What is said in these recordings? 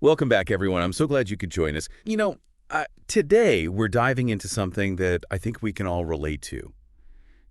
Welcome back, everyone. I'm so glad you could join us. Today we're diving into something that I think we can all relate to.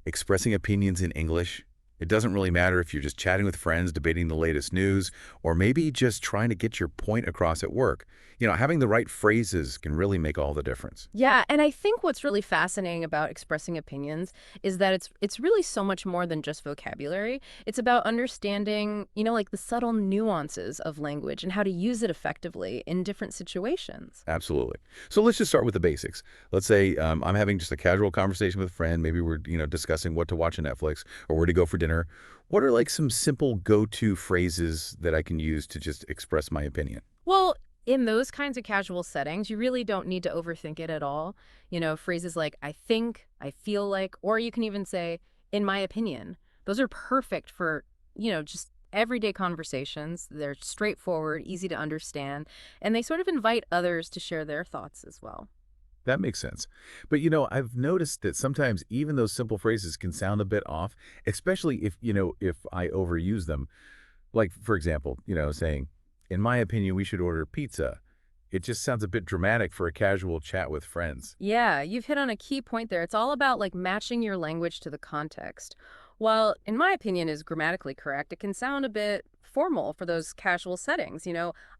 Expressing opinions in English. It doesn't really matter if you're just chatting with friends, debating the latest news, or maybe just trying to get your point across at work. Having the right phrases can really make all the difference. Yeah, and I think what's really fascinating about expressing opinions is that it's really so much more than just vocabulary. It's about understanding, like the subtle nuances of language and how to use it effectively in different situations. Absolutely. So let's just start with the basics. Let's say I'm having just a casual conversation with a friend. Maybe we're, discussing what to watch on Netflix or where to go for dinner. What are like some simple go-to phrases that I can use to just express my opinion? Well, in those kinds of casual settings, you really don't need to overthink it at all. Phrases like I think, I feel like, or you can even say in my opinion. Those are perfect for, just everyday conversations. They're straightforward, easy to understand, and they sort of invite others to share their thoughts as well. That makes sense. But I've noticed that sometimes even those simple phrases can sound a bit off, especially if I overuse them. Like, for example, saying, in my opinion, we should order pizza. It just sounds a bit dramatic for a casual chat with friends. Yeah, you've hit on a key point there. It's all about like matching your language to the context. While, in my opinion, is grammatically correct, it can sound a bit formal for those casual settings.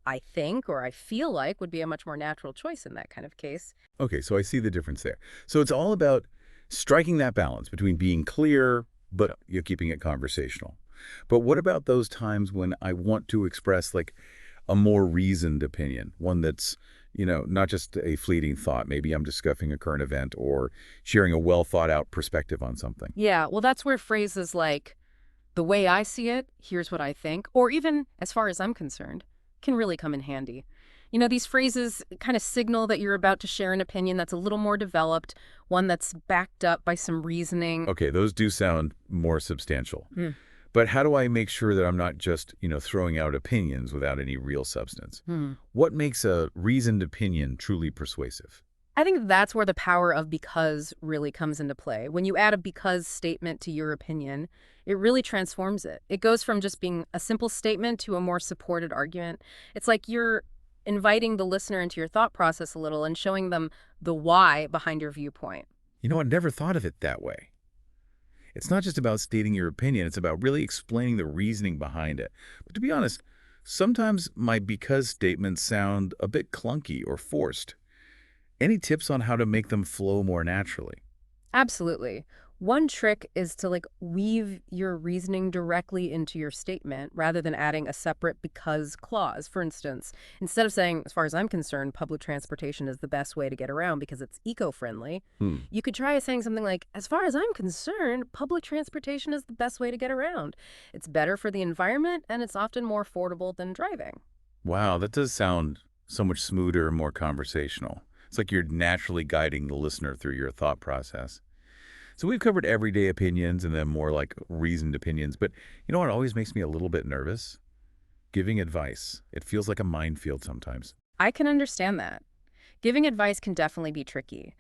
I think or I feel like would be a much more natural choice in that kind of case. Okay, so I see the difference there. So it's all about striking that balance between being clear, but you're keeping it conversational. But what about those times when I want to express like a more reasoned opinion, one that's, not just a fleeting thought. Maybe I'm discussing a current event or sharing a well thought out perspective on something. Yeah, well, that's where phrases like, the way I see it, here's what I think, or even, as far as I'm concerned, can really come in handy. These phrases kind of signal that you're about to share an opinion that's a little more developed, one that's backed up by some reasoning. Okay, those do sound more substantial. But how do I make sure that I'm not just, throwing out opinions without any real substance? Hmm. What makes a reasoned opinion truly persuasive? I think that's where the power of because really comes into play. When you add a because statement to your opinion, it really transforms it. It goes from just being a simple statement to a more supported argument. It's like you're inviting the listener into your thought process a little and showing them the why behind your viewpoint. I never thought of it that way. It's not just about stating your opinion, it's about really explaining the reasoning behind it. But to be honest, sometimes my because statements sound a bit clunky or forced. Any tips on how to make them flow more naturally? Absolutely. One trick is to like weave your reasoning directly into your statement rather than adding a separate because clause. For instance, instead of saying, as far as I'm concerned, public transportation is the best way to get around because it's eco-friendly, Hmm. you could try saying something like, as far as I'm concerned, public transportation is the best way to get around. It's better for the environment and it's often more affordable than driving. Wow, that does sound so much smoother and more conversational. It's like you're naturally guiding the listener through your thought process. So we've covered everyday opinions and then more like reasoned opinions, but you know what always makes me a little bit nervous? Giving advice. It feels like a minefield sometimes. I can understand that. Giving advice can definitely be tricky.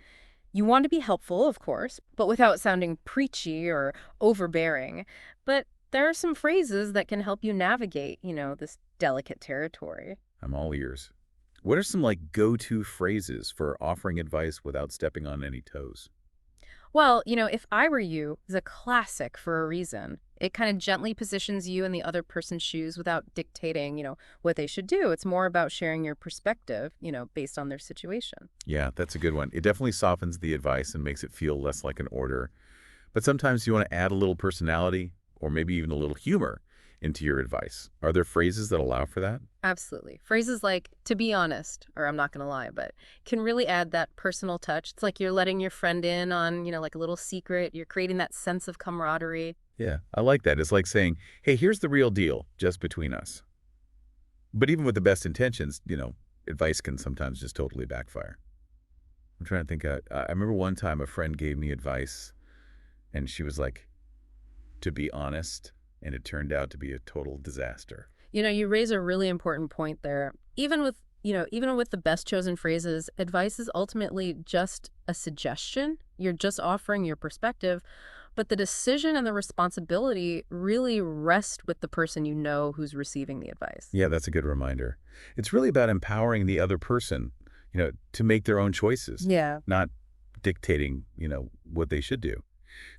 You want to be helpful, of course, but without sounding preachy or overbearing. But there are some phrases that can help you navigate, this delicate territory. I'm all ears. What are some like go-to phrases for offering advice without stepping on any toes? Well, if I were you is a classic for a reason. It kind of gently positions you in the other person's shoes without dictating, what they should do. It's more about sharing your perspective, based on their situation. Yeah, that's a good one. It definitely softens the advice and makes it feel less like an order. But sometimes you want to add a little personality or maybe even a little humor into your advice. Are there phrases that allow for that? Absolutely. Phrases like, to be honest, or I'm not going to lie, but can really add that personal touch. It's like you're letting your friend in on, like a little secret. You're creating that sense of camaraderie. Yeah, I like that. It's like saying, hey, here's the real deal, just between us. But even with the best intentions, advice can sometimes just totally backfire. I'm trying to think. I remember one time a friend gave me advice, and she was like, to be honest, and it turned out to be a total disaster. You raise a really important point there. Even with the best chosen phrases, advice is ultimately just a suggestion. You're just offering your perspective. but the decision and the responsibility really rest with the person you know who's receiving the advice. Yeah, that's a good reminder. It's really about empowering the other person, to make their own choices, Yeah. not dictating, what they should do.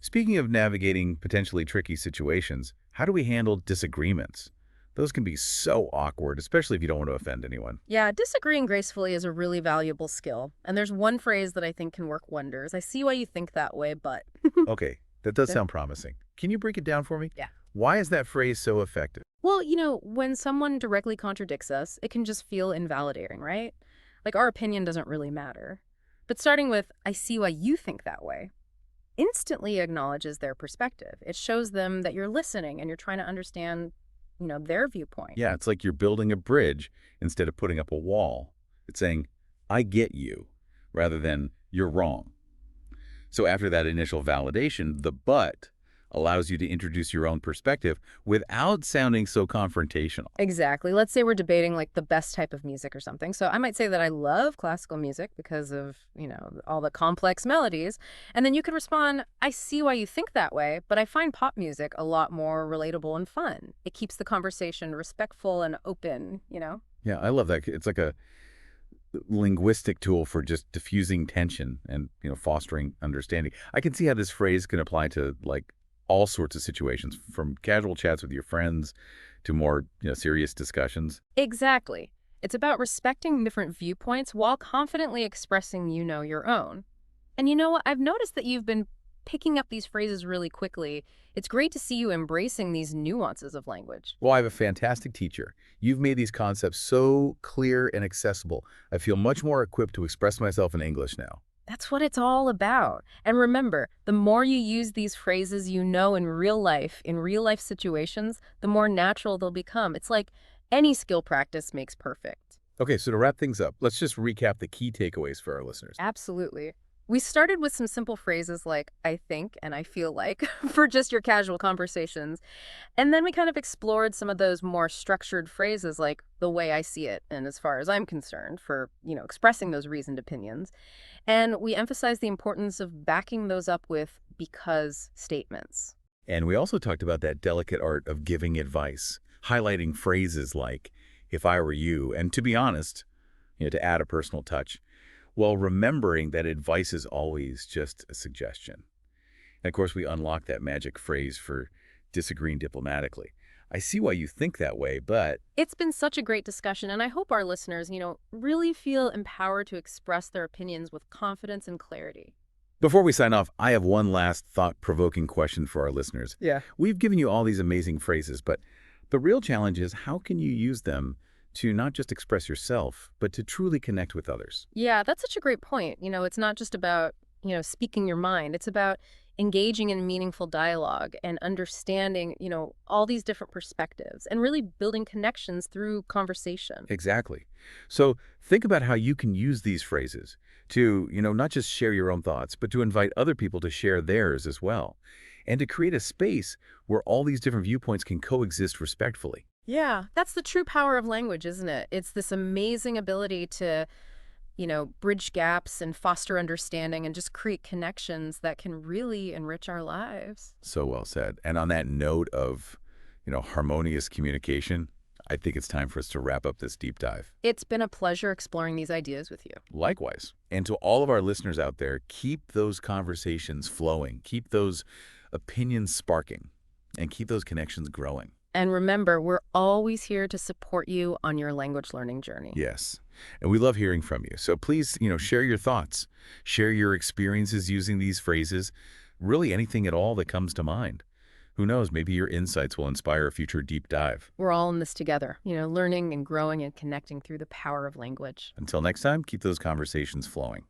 Speaking of navigating potentially tricky situations, how do we handle disagreements? Those can be so awkward, especially if you don't want to offend anyone. Yeah, disagreeing gracefully is a really valuable skill. And there's one phrase that I think can work wonders. I see why you think that way, but. Okay, that does Okay. sound promising. Can you break it down for me? Yeah. Why is that phrase so effective? Well, when someone directly contradicts us, it can just feel invalidating, right? Like our opinion doesn't really matter. But starting with, I see why you think that way, instantly acknowledges their perspective. It shows them that you're listening and you're trying to understand, their viewpoint. Yeah, it's like you're building a bridge instead of putting up a wall. It's saying, I get you, rather than you're wrong. So after that initial validation, the but allows you to introduce your own perspective without sounding so confrontational. Exactly. Let's say we're debating like the best type of music or something. So I might say that I love classical music because of, all the complex melodies. And then you could respond, I see why you think that way, but I find pop music a lot more relatable and fun. It keeps the conversation respectful and open. Yeah, I love that. It's like a linguistic tool for just diffusing tension and, fostering understanding. I can see how this phrase can apply to like all sorts of situations, from casual chats with your friends to more, serious discussions. Exactly. It's about respecting different viewpoints while confidently expressing, your own. And you know what? I've noticed that you've been picking up these phrases really quickly. It's great to see you embracing these nuances of language. Well, I have a fantastic teacher. You've made these concepts so clear and accessible. I feel much more equipped to express myself in English now. That's what it's all about. And remember, the more you use these phrases in real life situations, the more natural they'll become. It's like any skill practice makes perfect. Okay, so to wrap things up, let's just recap the key takeaways for our listeners. Absolutely. We started with some simple phrases like I think and I feel like for just your casual conversations. And then we kind of explored some of those more structured phrases like the way I see it and as far as I'm concerned for, expressing those reasoned opinions. And we emphasized the importance of backing those up with because statements. And we also talked about that delicate art of giving advice, highlighting phrases like, if I were you, and to be honest, to add a personal touch, while remembering that advice is always just a suggestion. And of course, we unlock that magic phrase for disagreeing diplomatically. I see why you think that way, but It's been such a great discussion, and I hope our listeners, really feel empowered to express their opinions with confidence and clarity. before we sign off, I have one last thought-provoking question for our listeners. Yeah. We've given you all these amazing phrases, but the real challenge is how can you use them to not just express yourself, but to truly connect with others? Yeah, that's such a great point. It's not just about, speaking your mind. It's about engaging in meaningful dialogue and understanding, all these different perspectives and really building connections through conversation. Exactly. So think about how you can use these phrases to, not just share your own thoughts, but to invite other people to share theirs as well, and to create a space where all these different viewpoints can coexist respectfully. Yeah, that's the true power of language, isn't it? It's this amazing ability to, bridge gaps and foster understanding and just create connections that can really enrich our lives. So well said. And on that note of, harmonious communication, I think it's time for us to wrap up this deep dive. It's been a pleasure exploring these ideas with you. Likewise. And to all of our listeners out there, keep those conversations flowing, keep those opinions sparking, and keep those connections growing. And remember, we're always here to support you on your language learning journey. Yes. And we love hearing from you. So please, share your thoughts, share your experiences using these phrases, really anything at all that comes to mind. Who knows, maybe your insights will inspire a future deep dive. We're all in this together, learning and growing and connecting through the power of language. Until next time, keep those conversations flowing.